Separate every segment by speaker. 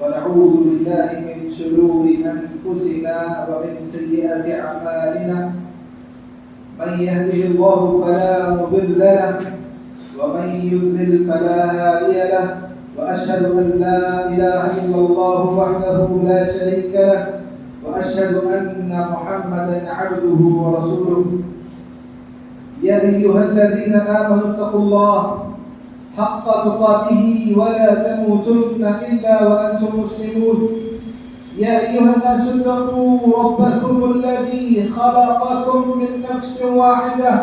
Speaker 1: ونعوذ بالله من شرور أنفسنا ومن سيئات أعمالنا من يهده الله فلا مضل له ومن يضلل فلا هادي له وأشهد أن لا إله إلا الله وحده لا شريك له وأشهد أن محمدا عبده ورسوله يا أيها الذين آمنوا اتقوا الله حق تقاته ولا تموتن إلا وأنتم مسلمون يا أيها الناس اتقوا ربكم الذي خلقكم من نفس واحدة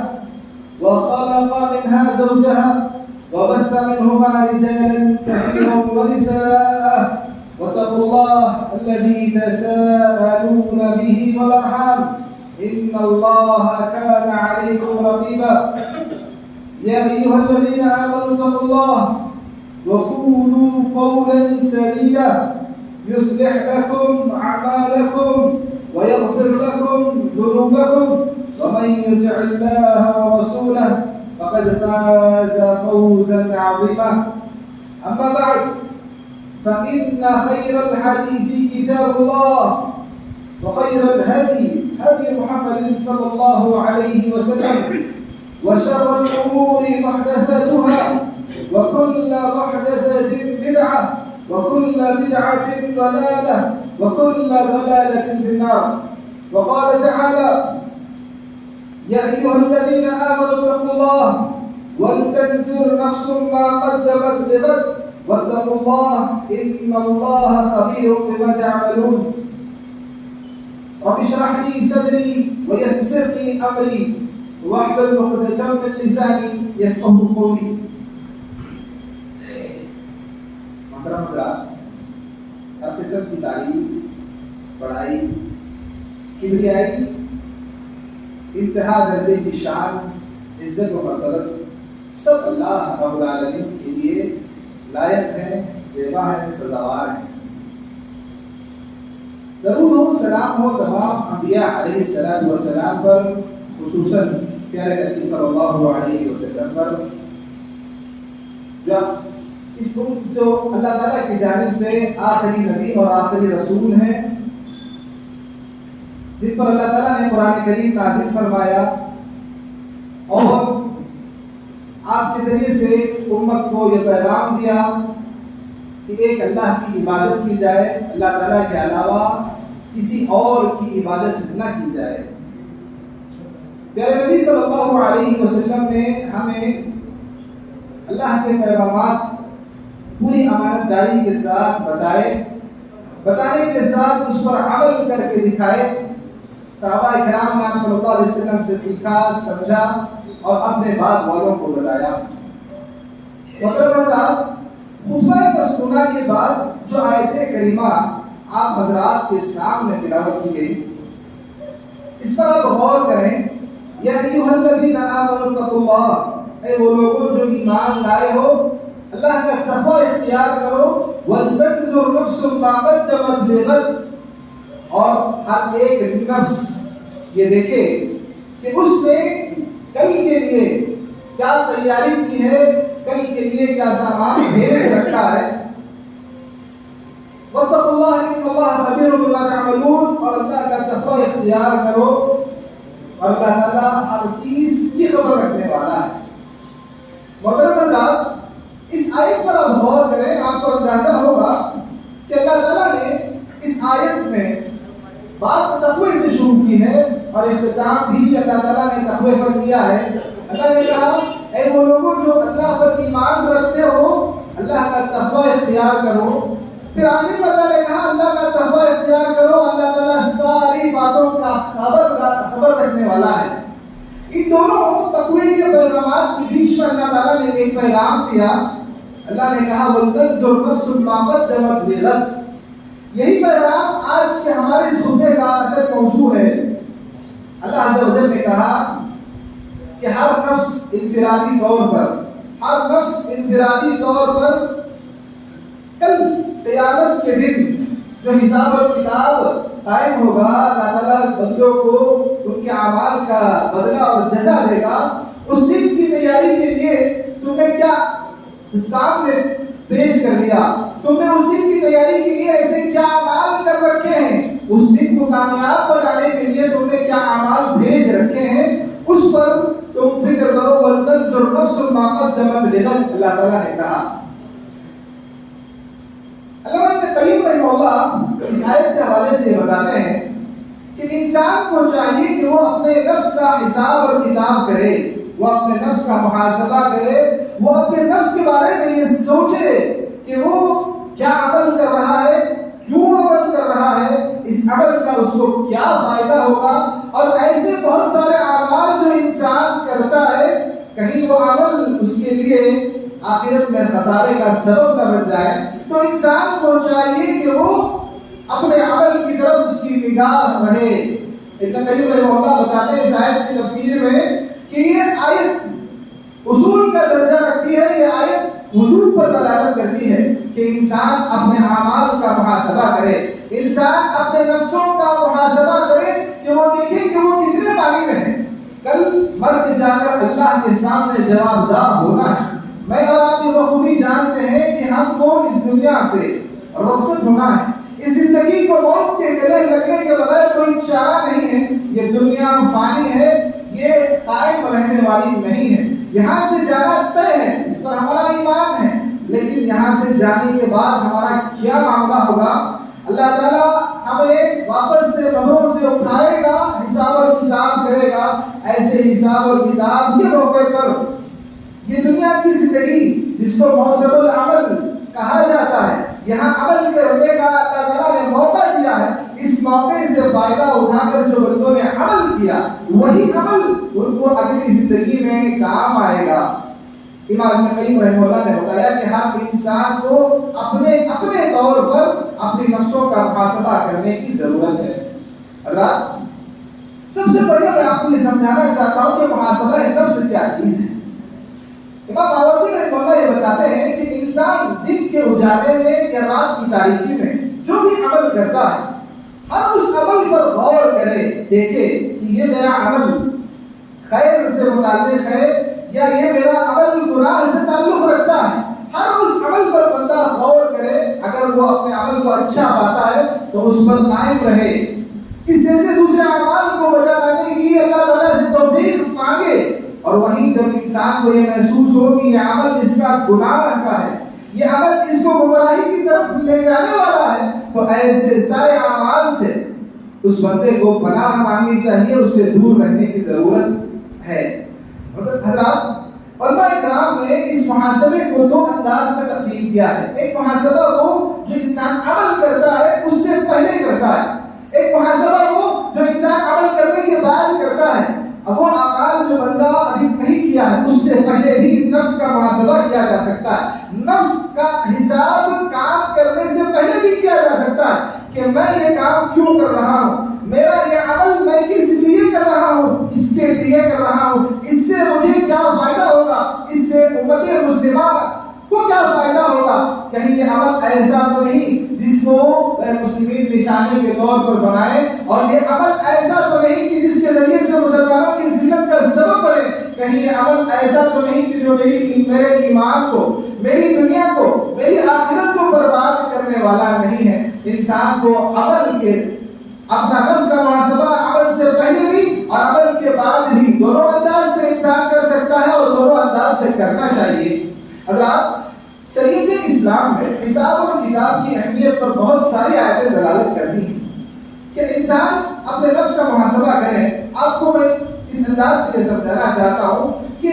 Speaker 1: وخلق منها زوجها وبث منهما رجالا كثيرا ونساء واتقوا الله الذي تساءلون به والأرحام إن الله كان عليكم رقيبا يا أيها الذين آمنوا اتقوا الله وقولوا قولا سديدا يصلح لكم أعمالكم ويغفر لكم ذنوبكم ومن يطع الله ورسوله فقد فاز فوزا عظيما أما بعد فإن خير الحديث كتاب الله وخير الهدي هدي محمد صلى الله عليه وسلم وشر الأمور محدثاتها وكل محدثة بدعة وكل بدعة ضلالة وكل ضلالة في النار وقال تعالى يا أيها الذين آمنوا اتقوا الله ولتنظر نفس ما قدمت لغد واتقوا الله إن الله خبير بما تعملون رب اشرح لي صدري ويسر لي أمري واحلل عقدة من لساني يفقهوا قولي. محترم حضرات، ہر قسم کی تعلیم، پڑھائی، کبریائی، انتہا درجے کی شان، عزت و مرتبت سب اللہ رب العالمین کے لیے لائق ہیں، زیبا ہیں، سزاوار ہیں. درود و سلام ہو تمام انبیاء علیہ السلام پر، خصوصاً پیارے نبی صلی اللہ علیہ وسلم پر، جو اللہ تعالیٰ کی جانب سے آخری نبی اور آخری رسول ہیں، جن پر اللہ تعالیٰ نے قرآن کریم نازل فرمایا اور آپ کے ذریعے سے امت کو یہ پیغام دیا کہ ایک اللہ کی عبادت کی جائے، اللہ تعالیٰ کے علاوہ کسی اور کی عبادت نہ کی جائے. پیارے نبی صلی اللہ علیہ وسلم نے ہمیں اللہ کے پیغامات پوری امانت داری کے ساتھ بتانے کے ساتھ اس پر عمل کر کے دکھائے. صحابہ کرام نے آپ صلی اللہ علیہ وسلم سے سیکھا، سمجھا اور اپنے بعد والوں کو بتایا. خطبہ مسنونہ کے بعد جو آیت کریمہ آپ حضرات کے سامنے تلاوت کی گئی، اس پر آپ غور کریں. یا ایھا الذین آمنوا اتقوا اللہ، اے وہ لوگوں جو ایمان لائے ہو، اللہ کا تقوی اختیار کرو. وَلْتَنْظُرْ نَفْسٌ مَا قَدَّمَتْ لِغَدٍ، اور ہر ایک نفس یہ دیکھے کہ اس نے کل کے لیے کیا تیاری کی ہے، کل کے لیے کیا سامان بھیج رکھا ہے. وَاتَّقُوا اللَّهَ إِنَّ اللَّهَ خَبِيرٌ بِمَا تَعْمَلُونَ، اور اللہ کا تقوی اختیار کرو، اور اللہ تعالیٰ ہر چیز کی خبر رکھنے والا ہے. محترم حضرات، اس آیت پر آپ غور کریں، آپ کو اندازہ ہوگا کہ اللہ تعالیٰ نے اس آیت میں بات تقوی سے شروع کی ہے اور اختتام بھی اللہ تعالیٰ نے تقوی پر کیا ہے. اللہ نے کہا اے وہ لوگوں جو اللہ پر ایمان رکھتے ہو، اللہ کا تقوی اختیار کرو. پھر آخر میں اللہ نے کہا اللہ کا تقوی اختیار کرو، اللہ تعالیٰ ساری باتوں کا خبر رکھنے والا ہے. ان دونوں تقوی کے پیغامات کے بیچ میں اللہ تعالیٰ نے ایک پیغام دیا. اللہ نے کہا وَلْتَنْظُرْ نَفْسٌ مَا قَدَّمَتْ لِغَدٍ. یہی پیغام آج کے ہمارے صحبے کا اصل موضوع ہے. اللہ عز و جل نے کہا کہ ہر نفس انفرادی طور پر کل قیامت کے دن جو حساب اور کتاب قائم ہوگا، اللہ تعالیٰ بندوں کو ان کے اعمال کا بدلہ اور جزا دے گا. اس دن کی تیاری کے لیے تم نے کیا سامنے پیش کر دیا؟ تم نے اس دن کی تیاری کے لیے کامیاب بنانے کے لیے تم نے کیا اعمال بھیج رکھے ہیں اس پر تم فکر کرو. وَلْتَنْظُرْ نَفْسٌ مَا قَدَّمَتْ لِغَدٍ. اللہ تعالیٰ نے کہا. علامہ ابن قیم رحمہ اللہ اس آیت کے حوالے سے بتاتے ہیں کہ انسان کو چاہیے کہ وہ اپنے نفس کا حساب اور کتاب کرے, وہ اپنے نفس کا محاسبہ کرے, وہ اپنے نفس کے بارے میں یہ سوچے کہ وہ کیا عمل کر رہا ہے, کیوں عمل کر رہا ہے, اس عمل کا اس کو کیا فائدہ ہوگا. اور ایسے بہت سارے اعمال جو انسان کرتا ہے کہیں وہ عمل اس کے لیے آخرت میں خسارے کا سبب نہ بن جائے. تو انسان کو چاہیے کہ وہ اپنے عمل کی طرف اس کی نگاہ رہے. ابن قیم رحمہ اللہ بتاتے ہیں اس آیت کی تفسیر میں کہ یہ آیت اصول کا درجہ رکھتی ہے, یہ آیت وجوب پر دلالت کرتی ہے کہ انسان اپنے اعمال کا محاسبہ کرے, انسان اپنے نفسوں کا محاسبہ کرے کہ وہ دیکھے کہ وہ کتنے پانی میں ہے. کل مر کے جا کر اللہ کے سامنے جواب دہ ہونا ہے. میں اور آپ یہ بخوبی جانتے ہیں کہ ہم کو اس دنیا سے رخصت ہونا ہے. اس زندگی کو موت کے گلے لگنے کے بغیر کوئی چارہ نہیں ہے. یہ دنیا فانی ہے, یہ قائم رہنے والی نہیں ہے. یہاں سے جانا طے ہے, اس پر ہمارا ایمان ہے, لیکن یہاں سے جانے کے بعد ہمارا کیا معاملہ ہوگا. اللہ تعالیٰ ہمیں واپس سے قبروں سے اٹھائے گا, حساب اور کتاب کرے گا. ایسے حساب اور کتاب کے موقع پر یہ دنیا کی زندگی جس کو موسم العمل کہا جاتا ہے, یہاں عمل کرنے کا اللہ تعالیٰ نے موقع دیا ہے. اس موقع سے فائدہ اٹھا کر جو بندوں نے عمل کیا وہی عمل ان کو اگلی زندگی میں کام آئے گا. امام ابن قیم رحمہ اللہ نے بتایا کہ ہر انسان کو اپنے طور پر اپنی نفسوں کا محاسبہ کرنے کی ضرورت ہے. سب سے پہلے میں آپ کو یہ سمجھانا چاہتا ہوں کہ محاسبہ نفس کیا چیز ہے. امام ماوردی رحمہ اللہ یہ بتاتے ہیں کہ انسان دن کے اجالے میں یا رات کی تاریکی میں جو بھی عمل کرتا ہے ہر اس عمل پر غور کرے, دیکھے کہ یہ میرا عمل خیر سے متعلق ہے یا یہ میرا عمل گناہ سے تعلق رکھتا ہے. ہر اس عمل پر بندہ غور کرے, اگر وہ اپنے عمل کو اچھا پاتا ہے تو اس پر قائم رہے. اس جیسے دوسرے اعمال کو بجا لانے کی اللہ تعالیٰ سے توفیق مانگے, اور وہیں جب انسان کو یہ محسوس ہو کہ یہ عمل اس کا گناہ کا ہے, یہ عمل اس کو گمراہی کی طرف لے جانے والا ہے, تو ایسے سارے اعمال سے اس بندے کو پناہ مانگنی چاہیے, اس سے دور رہنے کی ضرورت ہے. حضرات علماء اکرام نے اس محاسبے کو دو انداز میں تقسیم کیا ہے. ایک محاسبہ وہ جو انسان عمل کرتا ہے اس سے پہلے کرتا ہے, ایک محاسبہ وہ جو انسان عمل کرنے کے بعد کرتا ہے. اب وہ اعمال جو بندہ ابھی نہیں کیا ہے اس سے پہلے بھی نفس کا محاسبہ کیا جا سکتا ہے. نفس کا حساب کام کرنے سے پہلے بھی کیا جا سکتا ہے کہ میں یہ کام کیوں کر رہا ہوں, میرا یہ عمل میں کس لیے کر رہا ہوں, اس کے لیے کر رہا ہوں, اس سے مجھے کیا فائدہ ہوگا, اس سے امت مسلمہ کو کیا فائدہ ہوگا. کہیں یہ عمل ایسا تو نہیں جس کو مسلمین نشانی کے طور پر بنائے, اور یہ عمل ایسا تو نہیں کہ جس کے ذریعے سے مسلمانوں کی ذلت کا سبب بنے. کہیں یہ عمل ایسا تو نہیں کہ جو میرے ایمان کو, میری دنیا کو, میری آخرت کو برباد کرنے والا نہیں ہے. انسان کو عمل کے اپنا نفس کا محاسبہ عمل سے پہلے بھی اور عمل کے بعد بھی دونوں انداز سے انسان کر سکتا ہے, اور دونوں انداز سے کرنا چاہیے. حضرات شریعت اسلام میں حساب اور کتاب کی اہمیت پر بہت ساری آیتیں دلالت کرتی ہیں کہ انسان اپنے نفس کا محاسبہ کرے. آپ کو میں اس انداز سے سمجھانا چاہتا ہوں کہ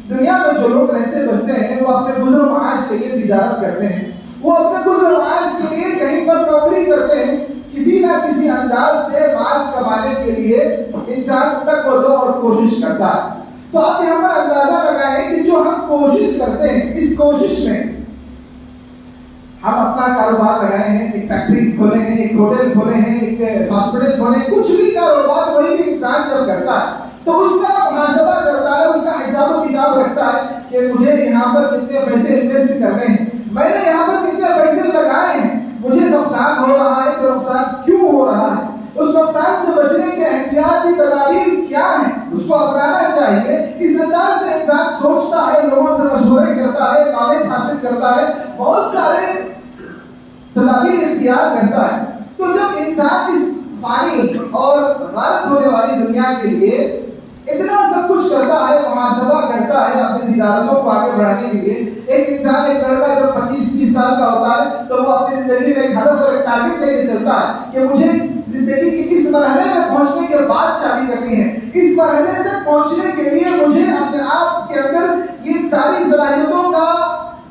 Speaker 1: دنیا میں جو لوگ رہتے بستے ہیں وہ اپنے گزر و معاش کے لیے تجارت کرتے ہیں, وہ اپنے گزر و معاش کے لیے کہیں پر نوکری کرتے ہیں, کسی نہ کسی انداز سے مال کمانے کے لیے انسان تک و دو اور کوشش کرتا ہے. تو آپ یہاں پر اندازہ لگائیں کہ جو ہم کوشش کرتے ہیں اس کوشش میں ہم اپنا کاروبار لگائے ہیں, ایک فیکٹری کھولے ہیں, ایک ہوٹل کھولے ہیں, ایک ہاسپٹل کھولے ہیں, کچھ بھی کاروبار کوئی بھی انسان جب کرتا ہے تو اس کا محاسبہ کرتا ہے, اس کا حساب و کتاب رکھتا ہے کہ مجھے یہاں پر کتنے پیسے انویسٹ کرنے ہیں, میں نے یہاں پر کتنے پیسے لگائے ہیں, مجھے نقصان ہو رہا ہے تو نقصان کیوں ہو رہا ہے, اس نقصان سے بچنے کے احتیاطی تدابیر کیا ہیں, اس کو اپنانا چاہیے. اس انداز سے انسان سوچتا ہے, لوگوں سے مشورے کرتا ہے, نالج حاصل کرتا ہے, بہت سارے تدابیر اختیار کرتا ہے. تو جب انسان اس فانی اور غارت ہونے والی دنیا کے لیے اتنا سب کچھ کرتا ہے، محاسبہ کرتا ہے اپنی تجارتوں کو آگے بڑھانے کے لیے. ایک انسان، ایک لڑکا جب 25-30 سال کا ہوتا ہے تو وہ اپنی زندگی میں ایک ہدف اور ایک ٹارگٹ لے کے چلتا ہے کہ مجھے زندگی کے اس مرحلے میں پہنچنے کے بعد شادی کرنی ہے. اس مرحلے تک پہنچنے کے لیے مجھے اپنے آپ کے اندر یہ ساری صلاحیتوں کا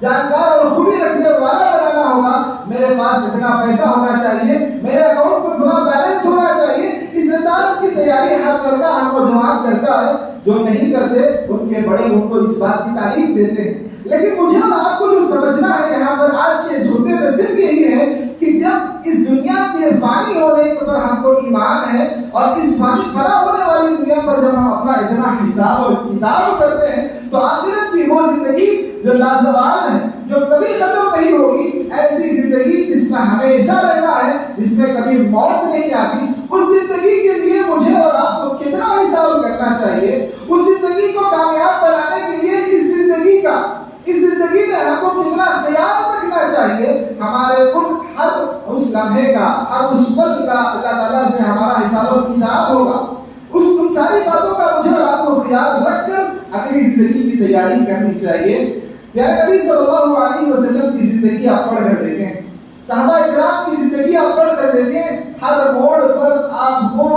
Speaker 1: جانکار اور خوبی رکھنے والا بنانا ہوگا. میرے پاس اتنا پیسہ ہونا چاہیے، میرے اکاؤنٹ میں اتنا بیلنس ہونا چاہیے. اس انداز کی تیاری ہر لڑکا ہر نوجوان کرتا ہے. جو نہیں کرتے ان کے بڑے ان کو اس بات کی تعریف دیتے ہیں. لیکن مجھے اور آپ کو جو سمجھنا ہے یہاں پر آج کے اس خطبے میں صرف یہی ہے کہ جب اس دنیا کے فانی ہونے پر ہم کو ایمان ہے اور اس فنا ہونے والی دنیا پر جب ہم اپنا اتنا حساب اور کتاب کرتے ہیں تو آخرت کی وہ زندگی جو لازوال ہے، جو کبھی ختم نہیں ہوگی، ایسی زندگی جس میں ہمیشہ رہنا ہے، جس میں کبھی موت نہیں آتی، اس زندگی کے لیے مجھے اور آپ کو کتنا حساب کرنا چاہیے. اس زندگی کو کامیاب بنانے کے لیے اس زندگی میں ہم کو کتنا خیال رکھنا چاہیے. ہمارے ہر اس لمحے کا، ہر اس پل کا اللہ تعالیٰ سے ہمارا حساب و کتاب ہوگا. ان ساری باتوں کا مجھے اور آپ کو خیال رکھ کر اگلی زندگی کی تیاری کرنی چاہیے. پیارے نبی صلی اللہ علیہ وسلم کی زندگی آپ پڑھ کر دیکھیں، صحابہ اکرام کی زندگی آپ پڑھ کر دیکھیں، ہر موڑ پر آپ کو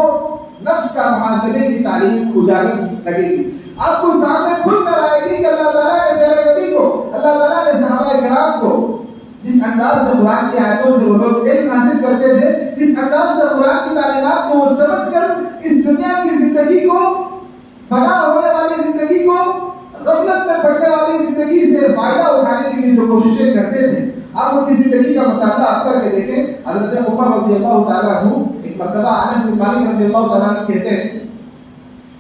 Speaker 1: نفس کا محاسبے کی تعلیم اجاگر لگے گی. آپ کو سامنے کھل کر آئے گی کہ اللہ تعالیٰ نے پیارے نبی کو، اللہ تعالیٰ نے صحابہ اکرام کو جس انداز سے قرآن کی آیتوں سے وہ لوگ علم حاصل کرتے تھے، جس انداز سے قرآن کی تعلیمات کو وہ سمجھ کر اس دنیا کی زندگی کو، فنا ہونے والی زندگی کو، غفلت میں پڑنے والی زندگی سے فائدہ اٹھانے کے لیے جو کوششیں کرتے تھے، آپ ان کی زندگی کا مطالعہ آپ کر کے دیکھیں. حضرت عمر رضی اللہ تعالیٰ عنہ ایک مرتبہ انس بن مالک رضی اللہ تعالیٰ عنہ کہتے ہیں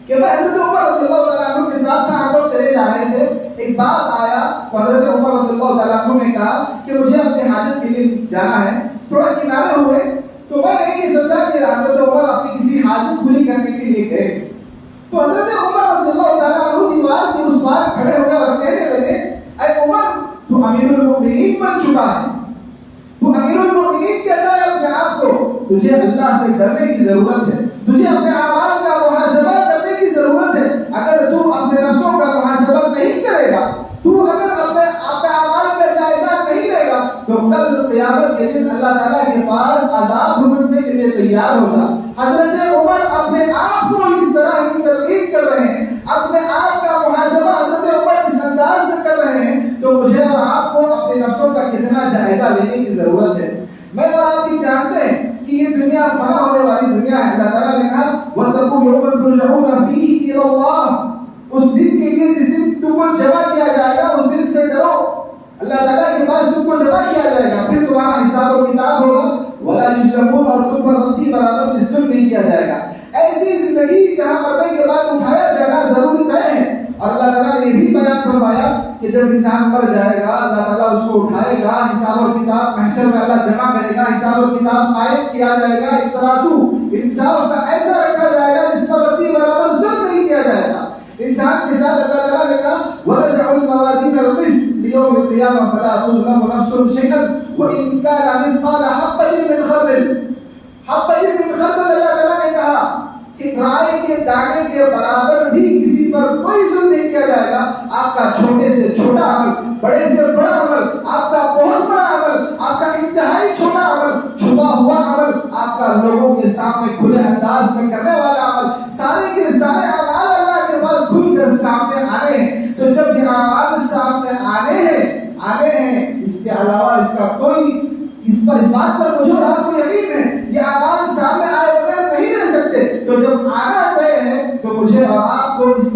Speaker 1: کہ میں حضرت عمر رضی اللہ تعالیٰ عنہ کے ساتھ تھا، ہم لوگ چلے جا رہے تھے. ایک بات آیا تو حضرت عمر رضی اللہ تعالیٰ عنہ نے کہا کہ مجھے اپنے حاجت کے لیے جانا ہے. تھوڑا کنارے ہوئے تو میں نے یہ سمجھا کہ حضرت عمر اپنی کسی حاجت پوری کرنے کے لیے گئے. تو حضرت عمر رضی اللہ تعالیٰ عنہ دیوار کے اس پار کھڑے ہو گئے اور کہنے لگے، اے عمر تو امیر المؤمنین بن چکا ہے، تو امیر المؤمنین کہتا ہے اپنے آپ کو، تجھے اللہ سے ڈرنے کی ضرورت ہے، تجھے اپنے اعمال کا محاسبہ کرنے کی ضرورت ہے. اگر تو اپنے نفسوں کا محاسبہ نہیں کرے گا، تو اگر اپنے اعمال کا جائزہ نہیں لے گا تو کل قیامت کے دن اللہ تعالیٰ کے پاس عذاب بھگتنے کے لیے تیار ہوگا. حضرت عمر اپنے آپ کو اس طرح کی تلقین کر رہے ہیں، اپنے آپ کا محاسبہ حضرت عمر اس انداز سے کر رہے ہیں، تو مجھے اور آپ کو اپنے نفسوں کا کتنا جائزہ لینے کی ضرورت ہے. میں اور آپ بھی جانتے ہیں کہ یہ دنیا فنا ہونے والی دنیا ہے. اللہ تعالیٰ نے کہا وَاتَّقُوا يَوْمًا تُرْجَعُونَ فِيهِ إِلَى اللَّهِ، اس دن کے لیے جس دن تم کو جمع کیا جائے گا اس دن سے ڈرو. اللہ تعالیٰ کے پاس تم کو جمع کیا جائے گا، پھر تمہارا حساب و کتاب ہوگا. وَلَا يُظْلَمُونَ، اور تم پر رتی برابر ظلم نہیں کیا جائے گا. ایسی زندگی جہاں مرنے کے بعد اٹھایا جانا ضروری طے ہے. اور اللہ تعالیٰ نے یہ بھی بیان فرمایا کہ جب انسان مر جائے گا اللہ تعالیٰ اس کو اٹھائے گا، حساب اور کتاب محشر میں اللہ جمع کرے گا، حساب اور کتاب قائم کیا جائے گا. ایک ترازو انصاف کا ایسا رکھا جائے گا جس پر رتی برابر ظلم نہیں کیا جائے گا. انسان کے ساتھ اللہ تعالیٰ نے کہا وَنَزَعُ الْمَوَازِينَ الْقِسْطَ لِيَوْمِ الْقِيَامَةِ فَلَا تُظْلَمُ نَفْسٌ شَيْئًا وَإِنْ كَانَ مِثْقَالَ حَبَّةٍ مِّنْ خَرْدَلٍ. اللہ تعالیٰ نے کہا کہ رائے کے دانے کے برابر بھی کسی پر کوئی ظلم نہیں کیا جائے گا. آپ کا چھوٹے سے چھوٹا عمل، بڑے سے بڑا عمل، آپ کا بہت بڑا عمل، آپ کا انتہائی چھوٹا عمل، چھپا ہوا عمل، آپ کا لوگوں کے سامنے کھلے انداز میں کرنے والا عمل، سارے کے سارے اعمال اللہ کے پاس کھل کر سامنے آنے ہیں. تو جب یہ اعمال سامنے آنے ہیں اس کے علاوہ اس کا کوئی اس بات پر مجھے اور آپ کو یقین ہے یہ اعمال سامنے آئے بغیر نہیں رہ سکتے. تو جب آنا طے ہے تو مجھے اور آپ کو اس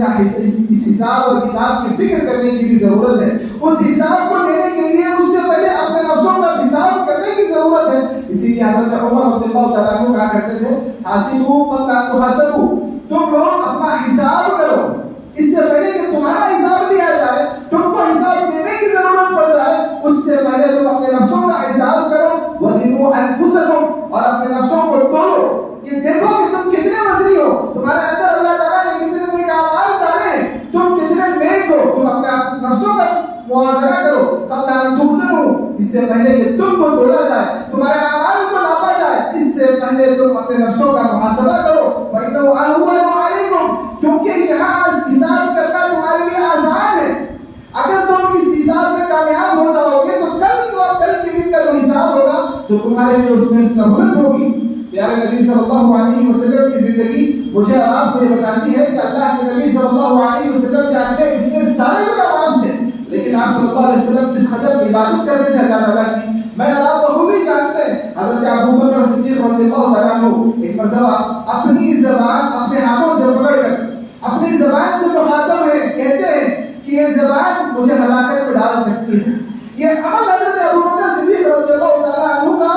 Speaker 1: حساب اور کتاب کی فکر کرنے کی بھی ضرورت ہے. اس حساب کو دینے کے لیے اس سے پہلے اپنے نفسوں کا حساب کرنے کی ضرورت ہے. اسی لیے حضرت عمر رضی اللہ تعالیٰ عنہ کہا کرتے تھے حاسبوا قبل ان تحاسبوا، تم لوگ اپنا حساب کرو اس سے پہلے کہ تمہارا حساب لیا جائے، تم کو حساب دینے کی ضرورت پڑ جائے اس سے پہلے تم اپنے نفسوں کا حساب کرو. وزنوا انفسکم، اور اپنے نفسوں کو تولو، یہ دیکھو کہ تم کتنے وزنی ہو، تمہارے اندر اللہ تعالیٰ نے کتنے نیک اعمال ڈالے ہیں، تم کتنے نیک ہو. تم اپنے نفسوں کا موازنہ کرو قبل ان تحسنوا، اس سے پہلے کہ تم کو تولا جائے، تمہارے اعمال کو ناپا جائے، اس سے پہلے تم اپنے اپنے نفسوں کا محاسبہ کرو فَإِنَّهُ أَهْوَنُ عَلَيْكُمْ، کیونکہ یہاں حساب کرنا تمہارے لیے آسان ہے. اگر تم اس حساب میں کامیاب ہو جاؤ گے تو کل کے دن کا جو حساب ہوگا تو تمہارے لیے اس میں سہولت ہوگی. پیارے نبی صلی اللہ علیہ وسلم کی زندگی مجھے اور آپ کو یہ بتاتی ہے کہ اللہ کے نبی صلی اللہ علیہ وسلم کے اپنے پچھلے سارے گناہ معاف تھے، لیکن آپ صلی اللہ علیہ وسلم جس قدر عبادت کرتے تھے اللہ تعالیٰ کی، میں اور آپ بخوبی جانتے ہیں. حضرت ابوبکر صدیق رضی اللہ تعالیٰ عنہ ایک مرتبہ اپنی زبان اپنے ہاتھوں سے پکڑ کر اپنی زبان سے مخاطب ہے، کہتے ہیں کہ یہ زبان مجھے ہلاکت میں ڈال سکتی ہے. یہ عمل حضرت ابوبکر صدیق رضی اللہ تعالیٰ عنہ کا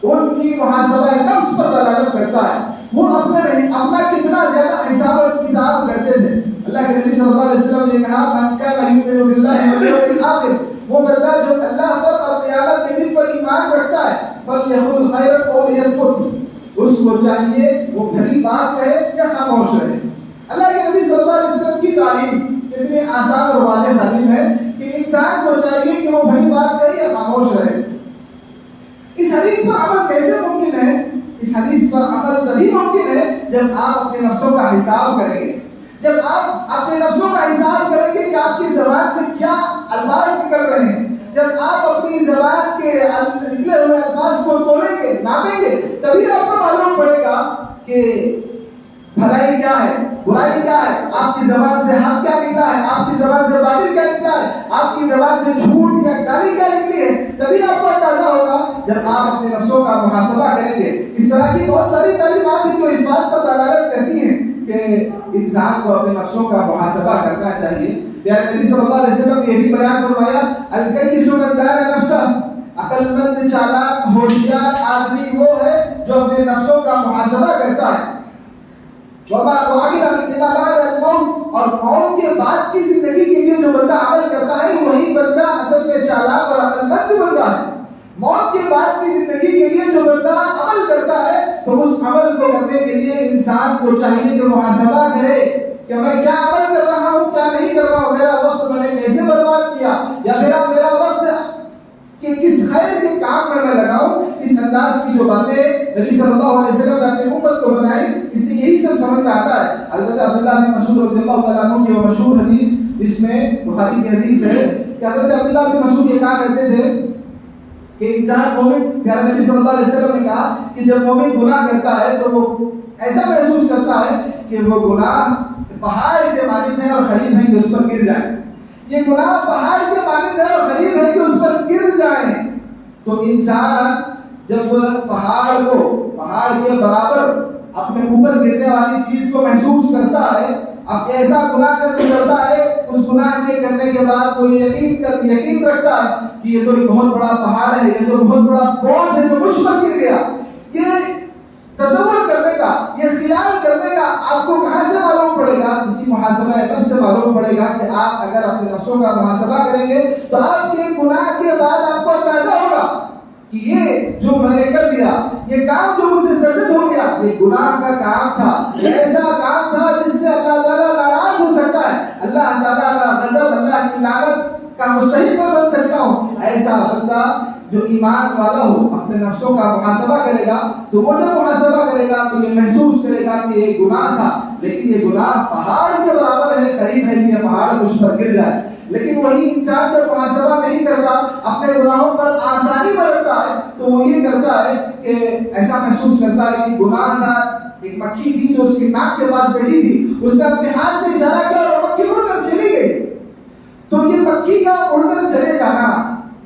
Speaker 1: ان کی محاسبہ نفس پر دلالت کرتا ہے. وہ اپنا کتنا زیادہ حساب اور کتاب کرتے تھے. اللہ کے نبی صلی اللہ علیہ وسلم نے کہا من کان یؤمن باللہ والیوم الآخر، وہ بندہ جو اللہ پر اور قیامت کے دن پر ایمان رکھتا ہے فلیقل خیرا او لیصمت، اس کو چاہیے وہ بھلی بات کہے یا خاموش رہے. اللہ کے نبی صلی اللہ علیہ وسلم کی تعلیم کتنی آسان اور واضح تعلیم ہے کہ انسان کو چاہیے کہ وہ بھلی بات کہے یا خاموش رہے. اس حدیث پر عمل کیسے ممکن ہے؟ اس حدیث پر عمل تبھی ممکن ہے جب آپ اپنے نفسوں کا حساب کریں گے. جب آپ اپنے نفسوں کا حساب کریں گے کہ آپ کی زبان سے کیا الفاظ نکل رہے ہیں، جب آپ اپنی زبان کے نکلے ہوئے الفاظ کو تولیں گے، ناپیں گے، تبھی آپ کو معلوم پڑے گا کہ بھلائی کیا ہے، برائی کیا ہے، آپ کی زبان سے حق کیا نکلا ہے، آپ کی زبان سے باطل کیا نکلا ہے، آپ کی زبان سے جھوٹ یا گالی کیا نکلی ہے. تبھی آپ کو اندازہ ہوگا جب آپ اپنے نفسوں کا محاسبہ کریں گے. اس طرح کی بہت ساری تعلیمات ہیں جو اس بات پر دلالت کرتی ہیں کہ انسان کو اپنے نفسوں کا محاسبہ کرنا چاہیے. پیارے نبی صلی اللہ علیہ وسلم نے یہ بھی بیان فرمایا الکیس من دان نفسہ، عقل مند چالاک ہوشیار آدمی وہ ہے جو اپنے نفسوں کا محاسبہ کرتا ہے. اور موت کے بعد کی زندگی کے لیے جو بندہ عمل کرتا ہے وہی بندہ اصل میں چالاک اور عقل مند بندہ ہے. موت کے بعد کی زندگی کے لیے جو بندہ عمل کرتا ہے تو اس عمل کو کرنے کے لیے انسان کو چاہیے کہ محاسبہ کرے کہ میں کیا عمل کر رہا ہوں، کیا نہیں کر رہا ہوں، میرا وقت میں نے کیسے برباد کیا، یا میرا وقت کہ کس خیر کے کام میں میں لگاؤں. اس انداز کی جو باتیں نبی صلی اللہ علیہ وسلم نے اپنی امت کو بنائی، اس سے یہی سب سمجھ میں آتا ہے. حضرت عبداللہ بن مسعود رضی اللہ تعالیٰ عنہ کی وہ مشہور حدیث، اس میں بخاری کی حدیث ہے کہ حضرت عبداللہ بن مسعود یہ کہا کرتے تھے کہ انسان مومن، پیارے نبی صلی اللہ علیہ وسلم نے کہا کہ جب مومن گناہ کرتا ہے تو وہ ایسا محسوس کرتا ہے کہ وہ گناہ پہاڑ کے مانند ہے اور قریب ہے کہ اس پر گر جائیں. یہ گناہ پہاڑ کے مانند ہے اور قریب ہے کہ اس پر گر جائیں. تو انسان جب پہاڑ کے برابر اپنے اوپر گرنے والی چیز کو محسوس کرتا ہے، اب ایسا گناہ کر گزرتا ہے، اس گناہ کے کرنے کے بعد وہ یقین رکھتا ہے کہ یہ تو ایک بہت بڑا پہاڑ ہے، یہ تو بہت بڑا بوجھ ہے جو مجھ پر گر گیا. یہ تصور کرنے کا، یہ خیال کرنے کا آپ کو کہاں سے معلوم پڑے گا؟ اسی محاسبہ نفس سے معلوم پڑے گا کہ آپ اگر اپنے نفسوں کا محاسبہ کریں گے تو آپ کے گناہ کے بعد آپ کو اندازہ ہوگا کہ یہ جو میں نے کر دیا، یہ کام جو مجھ سے سرزد ہو گیا، یہ گناہ کا کام تھا، یہ ایسا کام تھا جس سے اللہ تعالیٰ ناراض ہو سکتا ہے، اللہ تعالیٰ کا غضب، اللہ کی لعنت کا مستحق میں بن سکتا ہوں. ایسا بندہ جو ایمان والا ہو اپنے نفسوں کا محاسبہ کرے گا تو وہ جب محاسبہ کرے گا تو یہ محسوس کرے گا کہ یہ گناہ تھا، لیکن یہ گناہ پہاڑ کے برابر ہے، قریب ہے کہ یہ پہاڑ مجھ پر گر جائے. لیکن وہی انسان جب محاسبہ نہیں کرتا، اپنے گناہوں پر آسانی برتتا ہے، تو وہ یہ کرتا ہے کہ ایسا محسوس کرتا ہے کہ گناہ تھا. ایک مکھی تھی جو اس کی ناک کے پاس بیٹھی تھی، اس نے اپنے ہاتھ سے اشارہ کیا اور مکھی اڑ کر چلی گئی. تو یہ مکھی کا اڑ کر چلے جانا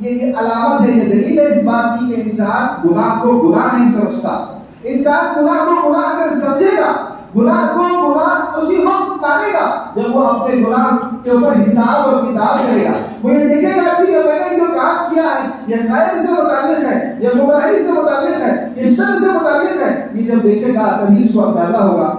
Speaker 1: یہ علامت ہے، یہ دلیل ہے اس بات کی کہ انسان گناہ کو گناہ نہیں سمجھتا. انسان گناہ کو گناہ اگر سمجھے گا، گناہ کو گناہ اسی وقت مانے گا جب وہ اپنے گناہ کے اوپر حساب اور کتاب کرے گا. وہ یہ دیکھے گا کہ یہ میں نے جو کام کیا ہے یہ خیر سے متعلق ہے، یہ گمراہی سے متعلق ہے، یہ شر سے متعلق ہے. یہ جب دیکھے گا تبھی اس کو اندازہ ہوگا.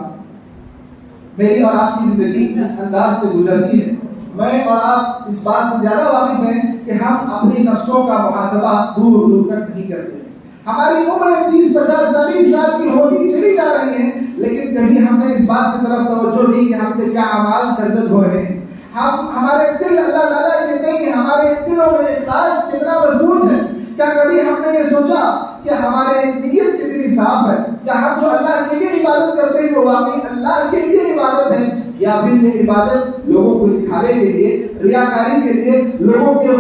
Speaker 1: میری اور آپ کی زندگی اس انداز سے گزرتی ہے. میں اور آپ اس بات سے زیادہ واقف ہیں کہ ہم اپنی نفسوں کا محاسبہ دور دور تک نہیں کرتے. ہماری عمر 30 50 40 سال کی ہوتی چلی جا رہی ہے، لیکن کبھی ہم نے اس بات کی طرف توجہ دی کہ ہم سے کیا اعمال سرزد ہو رہے ہیں. ہمارے دل اللہ تعالیٰ کے کہیں ہمارے دلوں میں اخلاص کتنا مضبوط ہے. کیا کبھی ہم نے یہ سوچا کہ ہمارے نیت کتنی صاف ہے؟ کیا ہم جو اللہ کے لیے عبادت کرتے ہیں وہ واقعی اللہ کے لیے عبادت ہے، یا پھر یہ عبادت لوگوں کو دکھاوے کے لیے، ریاکاری کے لیے، لوگوں کے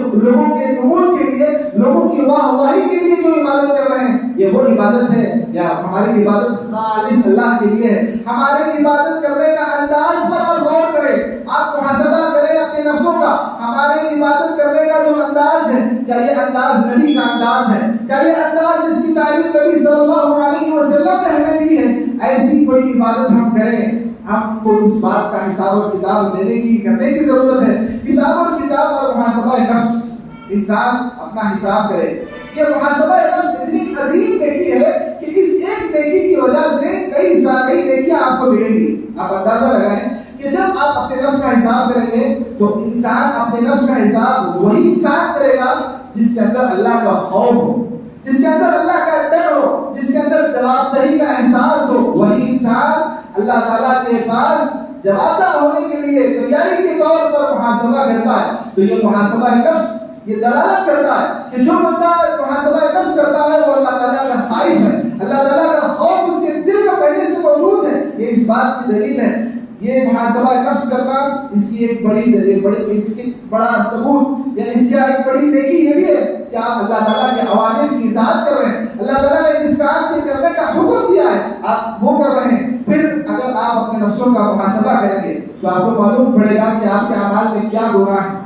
Speaker 1: قبول کے لیے، لوگوں کی واہ واہی کے لیے جو عبادت کر رہے ہیں یہ وہ عبادت ہے، یا ہماری عبادت خالص اللہ کے لیے ہے؟ ہماری عبادت کرنے کا انداز پر آپ غور کریں، آپ محاسبہ کریں اپنے نفسوں کا۔ ہماری عبادت کرنے کا جو انداز ہے، کیا یہ انداز نبی کا انداز ہے؟ کیا یہ انداز جس کی تعریف نبی صلی اللہ علیہ وسلم نے ہمیں دی ہے؟ ایسی کوئی عبادت ہم کریں، ہم کو اس بات کا حساب اور کتاب کرنے کی ضرورت ہے۔ حساب اور کتاب اور محاسبہ نفس، انسان اپنا حساب کرے۔ یہ محاسبہ نفس اتنی عظیم نیکی ہے کہ اس ایک نیکی کی وجہ سے کئی نیکیاں آپ کو ملیں گی۔ آپ اندازہ لگائیں کہ جب آپ اپنے نفس کا حساب کریں گے تو انسان اپنے نفس کا حساب وہی انسان کرے گا جس کے اندر اللہ کا خوف ہو، جس کے اندر اللہ کا ڈر ہو، جس کے اندر جواب دہی کا احساس ہو۔ وہی انسان اللہ تعالیٰ کے پاس جواب دہ ہونے کے لیے تیاری کے طور پر محاسبہ کرتا ہے۔ تو یہ محاسبہ نفس یہ دلالت کرتا ہے کہ جو بندہ محاسبہ نفس کرتا ہے وہ اللہ تعالیٰ کا خائف ہے، اللہ تعالیٰ کا خوف اس کے دل میں پہلے سے موجود ہے۔ یہ اس بات کی دلیل ہے۔ یہ محاسبہ نفس کرنا اس کی ایک بڑی دلیل، اس کی بڑا ثبوت یا اس کا ایک بڑی نیکی یہ بھی ہے کہ آپ اللہ تعالیٰ کے اوامر کی اطاعت کر رہے ہیں، اللہ تعالیٰ نے جس کام کے کرنے کا حکم دیا ہے آپ وہ کر رہے ہیں۔ پھر اگر آپ اپنے نفسوں کا محاسبہ کریں گے تو آپ کو معلوم پڑے گا کہ آپ کے اعمال میں کیا گناہ ہے،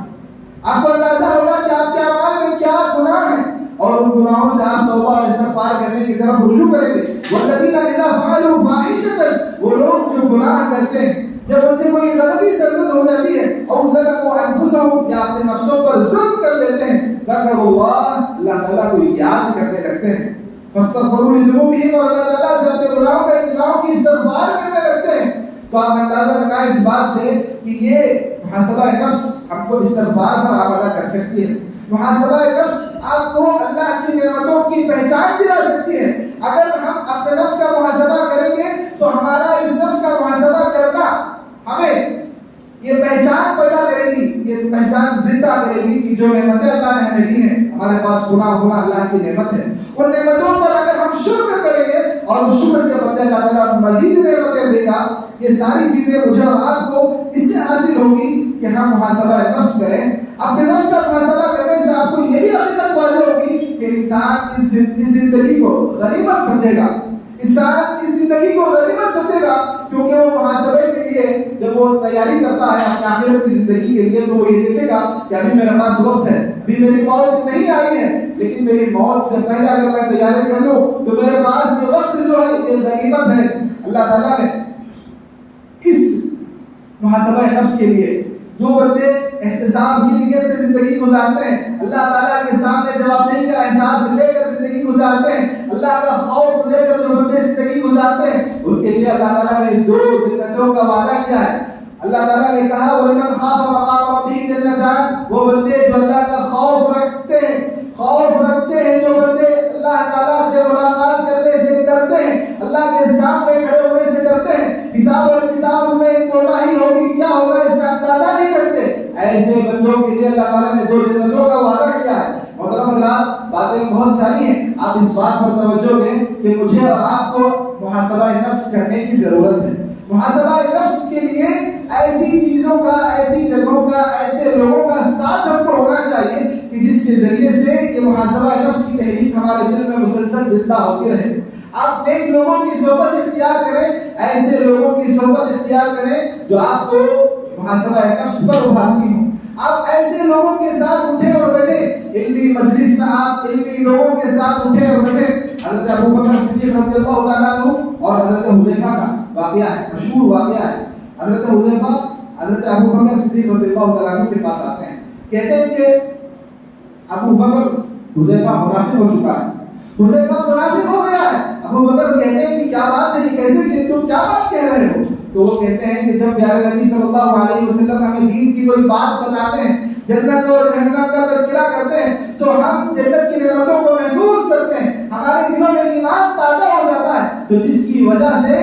Speaker 1: آپ کو اندازہ ہوگا کہ آپ کے اعمال میں کیا گناہ ہے، اور ان گناہوں سے آپ توبہ اور استغفار کرنے کی طرف رجوع کریں گے۔ والذین اذا فعلوا فاحشۃ، وہ لوگ جو گناہ کرتے ہیں جب ان سے کوئی غلطی سرزد ہو جاتی ہے، او ظلموا انفسهم، یا اپنے نفسوں پر ظلم کر لیتے ہیں، ذکروا اللہ تعالیٰ کو یاد کرنے لگتے ہیں، فاستغفروا لذنوبهم، اور اللہ تعالیٰ سے اپنے گناہوں کی استغفار کرنے لگتے ہیں۔ تو آپ اندازہ لگائیں اس بات سے کہ یہ محاسبہ نفس ہم کو استغفار پر آمادہ کر سکتی ہے۔ محاسبہ نفس آپ کو اللہ کی نعمتوں کی پہچان دلا سکتی ہے۔ اگر ہم اپنے نفس کا محاسبہ کریں گے تو ہمارا اس نفس کا محاسبہ کرنا ہمیں یہ پہچان پیدا کرے گی، یہ پہچان زندہ کرے گی کہ جو نعمتیں اللہ نے ہمیں دی ہیں، ہمارے پاس گناہ اللہ کی نعمت ہے، ان نعمتوں پر اگر ہم شکر کریں گے اور اس شکر کے بدلے اللہ تعالیٰ مزید نعمتیں دے گا۔ یہ ساری چیزیں مجھے اور آپ کو اس سے حاصل ہوگی کہ ہم محاسبہ نفس کریں۔ اپنے نفس کا محاسبہ کرنے سے آپ کو یہ بھی حقیقت واضح ہوگی کہ انسان اس زندگی کو غنیمت سمجھے گا، انسان اس زندگی کو غنیمت سمجھے گا، کیونکہ وہ محاسبے کے لیے جب وہ تیاری کرتا ہے اپنے آخرت کی زندگی کے لیے تو وہ یہ دیکھے گا کہ ابھی میرے پاس وقت ہے، ابھی میری موت نہیں آئی ہے، لیکن میری موت سے پہلے اگر میں تیاری کر لوں تو میرے پاس یہ وقت جو ہے یہ غنیمت ہے۔ اللہ تعالیٰ نے اس محاسبہ نفس کے لیے جو بندے احتساب کی نیت سے زندگی گزارتے ہیں، اللہ تعالیٰ کے سامنے جواب دہی کا احساس لے کر زندگی گزارتے ہیں، اللہ کا خوف لے کر جو بندے زندگی گزارتے ہیں، ان کے لیے اللہ تعالیٰ نے 2 جنتوں کا وعدہ کیا ہے۔ اللہ تعالیٰ نے کہا وَلِمَنْ خَافَ مَقَامَ رَبِّهِ جَنَّتَانِ، وہ بندے جو اللہ کا خوف رکھتے ہیں جو بندے اللہ تعالیٰ سے ملاقات کرنے سے ڈرتے ہیں، اللہ کے سامنے کھڑے ہونے سے ڈرتے ہیں، حساب اور کتاب میں کوتاہی ہوگی کیا ہوگا اس کا اندازہ نہیں رکھتے، ایسے بندوں کے لیے اللہ تعالیٰ نے 2 جنتوں کا وعدہ کیا ہے۔ محترم حضرات، باتیں بہت ساری ہیں، آپ اس بات پر توجہ دیں کہ مجھے اور آپ کو محاسبہ نفس کرنے کی ضرورت ہے۔ محاسبہ نفس کے لیے ایسی چیزوں کا، ایسی جگہوں کا، ایسے لوگوں کا ساتھ ہم کو ہونا چاہیے کہ جس کے ذریعے سے یہ محاسبہ نفس کی تحریک ہمارے دل میں مسلسل زندہ ہوتی رہے۔ آپ نیک لوگوں کی صحبت اختیار کریں، ایسے لوگوں کی صحبت اختیار کریں جو آپ کو محاسبہ نفس پر ابھارتی ہوں۔ آپ ایسے لوگوں کے ساتھ اٹھے اور بیٹھے، علمی مجلس میں آپ علمی لوگوں کے ساتھ اٹھے اور بیٹھے۔ حضرت ابوبکر صدیق رضی اللہ تعالیٰ عنہ اور حضرت حذیفہ کا واقعہ ہے، مشہور واقعہ ہے۔ حضرت حذیفہ حضرت ابوبکر صدیق رضی اللہ تعالیٰ عنہ کے پاس آتے ہیں، کہتے ہیں کہ ابوبکر حذیفہ منافق ہو چکا ہے، حذیفہ منافق ہو گیا ہے۔ ابوبکر کہتے ہیں کہ کیا بات ہے، کیسے کہ تم کیا بات کہہ رہے ہو؟ تو وہ کہتے ہیں کہ جب پیارے نبی صلی اللہ علیہ وسلم ہمیں دین کی کوئی بات بتاتے ہیں، جنت اور جہنم کا تذکرہ کرتے ہیں، تو ہم جنت کی نعمتوں کو محسوس کرتے ہیں، ہمارے دلوں میں ایمان تازہ ہو جاتا ہے، تو جس کی وجہ سے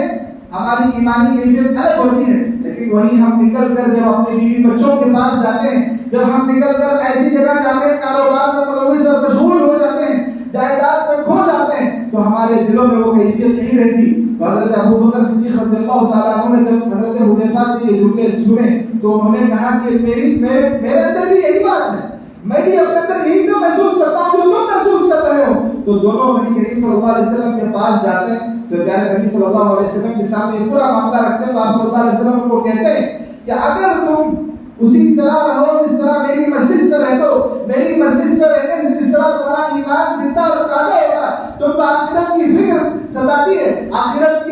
Speaker 1: ہماری ایمانی کیفیت الگ ہوتی ہے۔ لیکن وہیں ہم نکل کر جب اپنے بیوی بچوں کے پاس جاتے ہیں، جب ہم نکل کر ایسی جگہ جاتے ہیں، کاروبار میں ملوث اور مشغول ہو جاتے ہیں، جائیداد میں کھو جاتے ہیں، تو ہمارے دلوں میں وہ کیفیت نہیں رہتی. تو حضرت ابو بکر صدیق رضی اللہ تعالیٰ عنہ نے جب حضرت حذیفہ سے یہ جملے سنے تو انہوں نے کہا کہ میرے اندر بھی یہی بات ہے, میں بھی اپنے اندر یہی سے محسوس کرتا ہوں جو تم محسوس کر رہے ہو. تو دونوں نبی کریم صلی اللہ علیہ وسلم کے پاس جاتے ہیں تو پیارے نبی صلی اللہ علیہ وسلم کے سامنے یہ پورا معاملہ رکھتے ہیں. تو آپ صلی اللہ علیہ وسلم کو کہتے ہیں کہ اگر تم اسی طرح رہو جس طرح میری مجلس میں رہتے ہو, میری مجلس میں رہنے سے جس طرح تمہارا ایمان زندہ اور تازہ ہوگا, تم کو آخرت کی فکر ستاتی ہے, آخرت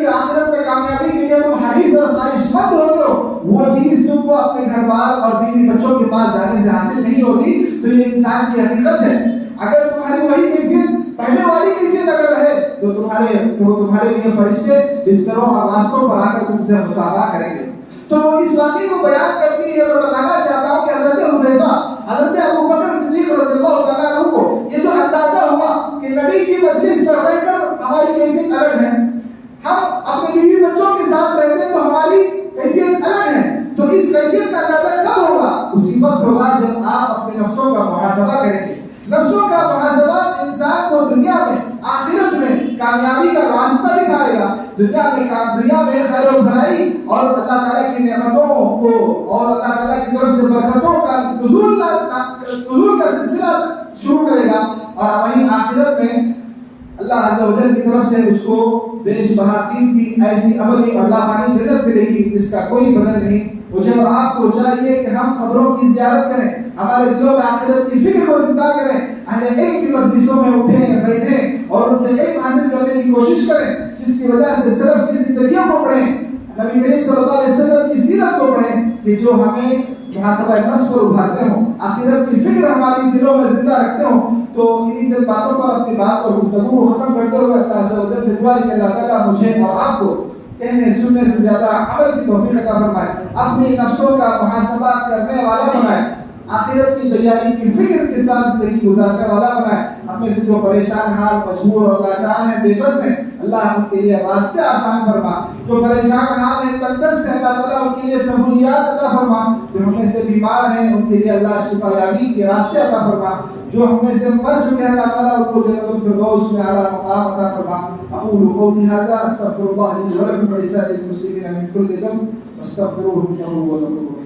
Speaker 1: میں کامیابی کے لیے تم حریص اور خواہش مند ہوتے ہو, وہ چیز تم کو اپنے گھر بار اور بیوی بچوں کے پاس جانے سے حاصل نہیں ہوتی. تو یہ انسان کی حقیقت ہے. اگر تمہاری وہی کیفیت پہلے والی کیفیت اگر رہے تو تمہارے لیے فرشتے بستروں اور راستوں پر آ کر تم سے مصافحہ کریں گے. تو اس واقعے کو بیان کر کے یہ میں بتانا چاہتا ہوں کہ حضرت حذیفہ, حضرت ابو بکر صدیق رضی اللہ تعالیٰ عنہ کو یہ جو اندازہ ہوا کہ نبی کی مجلس پر رہ کر ہماری کیفیت الگ ہے, ہم اپنے بیوی بچوں کے ساتھ رہتے ہیں تو ہماری کیفیت الگ ہے. تو اس کیفیت کا اندازہ کب ہوگا؟ اسی وقت ہوگا جب آپ اپنے نفسوں کا محاسبہ کریں گے. نفسوں کا محاسبہ انسان کو دنیا میں آخرت میں کامیابی کا راستہ دکھائے گا. دنیا میں خیر و بھلائی اور اللہ تعالیٰ کی نعمتوں کو اور اللہ تعالیٰ کی طرف سے برکتوں کا نزول کا سلسلہ شروع کرے گا, اور وہیں آخرت میں اللہ عز و جل کی طرف سے اس کو بیش بہا قیمتی ایسی عملی اور لافانی جنت ملے گی جس کا کوئی بدل نہیں. مجھے اور آپ کو چاہیے کہ ہم قبروں کی زیارت کریں, ہمارے دلوں میں آخرت کی فکر کو زندہ کریں, اہل علم کی مجلسوں میں اٹھیں بیٹھیں اور ان سے علم حاصل کرنے کی کوشش کریں, جس کی وجہ سے سلف کی زندگیوں کو پڑھیں, نبی کریم صلی اللہ علیہ وسلم کی سیرت کو پڑھیں, کہ جو ہمیں محاسبہ نفس پر ابھارتے ہوں, آخرت کی فکر ہماری دلوں میں زندہ رکھتے ہوں. تو انہی چند باتوں پر اپنی بات اور گفتگو کو ختم کرتے ہوئے اللہ عز و جل سے دعا ہے کہ اللہ تعالیٰ مجھے اور آپ کو کہنے سننے سے زیادہ عمل کی توفیق عطا فرمائے, اپنی نفسوں کا محاسبہ کرنے والا بنائے, آخرت کی تیاری کی فکر کے ساتھ زندگی گزارنے والا بنائے. ہم میں سے جو پریشان حال, مجبور اور لاچار ہیں, بے بس ہیں, اللہ ان کے لیے راستے آسان فرما. جو پریشان حال ہیں, تندرست ہیں, اللہ تعالیٰ ان کے لیے سہولیات عطا فرما. جو ہم میں سے بیمار ہیں ان کے لیے اللہ شفا یابی کے راستے عطا فرما. جو ہم میں سے مر چکے ہیں اللہ تعالیٰ ان کو جنت الفردوس میں اعلیٰ مقام عطا فرما. اقول قولی ھذا استغفر اللہ لي ولكم ولسائر المسلمين من كل ذنب واستغفروه انه هو الغفور